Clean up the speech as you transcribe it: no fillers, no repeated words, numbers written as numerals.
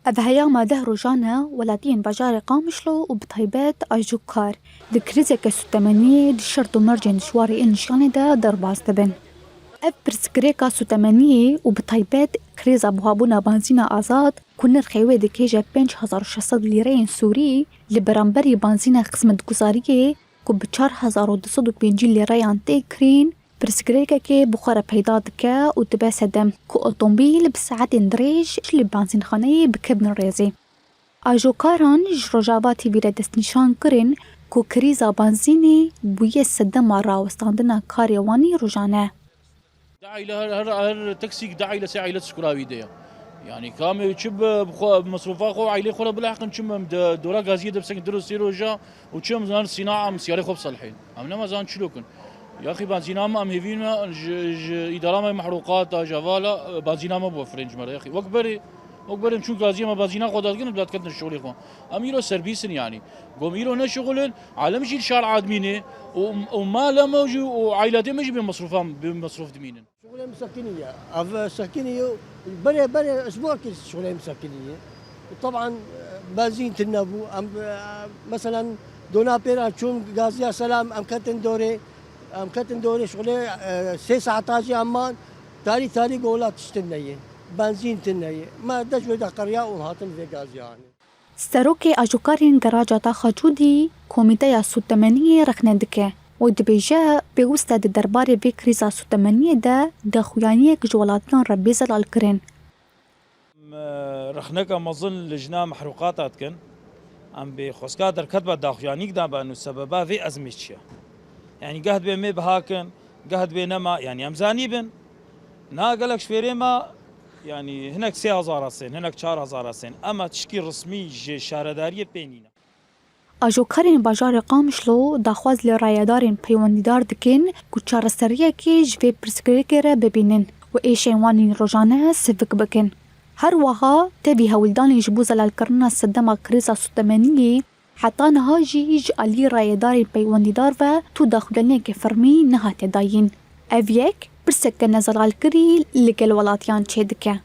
Ev heyama deh rojan e welatiyên bajarê Qamişlo û bi taybet Ajookar di krîzeke sûtemeniyê di şert û mercên dijwarê ên jiyanê de derbas dibin. Ev pirsgirêka sûtemeniyê û bi taybet krîza buhabûna benzîna azad ku nirxê wê dikê ji 5600 lîreyên Sûrî li beramberî benzîna xizmetguzariyê ku bi 4205 lîreyan tê kirîn, pirsgirêkekê bi xwe re peyda dike û dibe sedem ku otomobîl bi saetên dirêj li benzînxaneyê bikevin rêzê. Ajookaran ji Rojava TV'ye re destnîşan kirin ku krîza benzînê bûye sedema rawestandina karê wanî rojane. داعي هر تاكسي داعي لساعي لتسكراوي ديا يعني كامل تشب مصروفات خو عائله خو بالحق نشم دورا غازيه دبسك درو سيروجا وتشم زان صناعه مسياري خو بصلحين امنا ما زان شلوكن يا اخي بنزينا ما ام هيفين اداره محروقات جوالا بنزينا ما بوفرنج مره يا اخي وكبري نشوف غازيه ما بنزينا خو دادكن بلاد كتن الشغل خو اميرو سيرفيسن يعني قوميرو نشغلن على مشي الشارع عادمينه وما لما وعائلاتي مش بمصروف دمينن شغلة مسكنية، أف سكنية بري أسبوع كل شغلة مسكنية، وطبعا بنزين تنبو مثلا دونا بيرا شون غازيا سلام أم كتن دوري شغلة 16 أمان تاري قولات تشتنية بنزين تنية ما دش ودا قرية وهاتن في غازيا يعني. Serokê Ajookarên Geraja Taxa Cûdî komîteya sûtemeniyê rexne dike û dibêje pêwîst e di derbarê vê krîza sûtemeniyê de daxuyaniyek ji welatiyan re bêzelal kirin. رخنك مظن لجنا محروقات كن ام بخوسكا دركت بعد داخيانيك دا بانو سببا في ازمتشيا يعني قهد بين مي بهاكن قهد بينما يعني امزاني بن نا قالك شفيري ما يعني هناك 3000 سن هناك 4000 سن اما تشكيل رسمي شارداريه بينينا. Ajookarên bajarê Qamişlo daxwaz li rayedarên peywendîdar dikin ku çareseriyekê ji vê pirsgirêkê re bibînin û êşên wanî rojane sivik bikin. Her wiha tevî hewildanê ji bo zelalkirina sedema krîza sûtemeniyê heta niha jî ji aliyê rayedarên peywendîdar ve tu daxuyaniyekê fermî nehate dayîn. Ev yek pirseke nezelalkirî li gel welatiyan çê dike.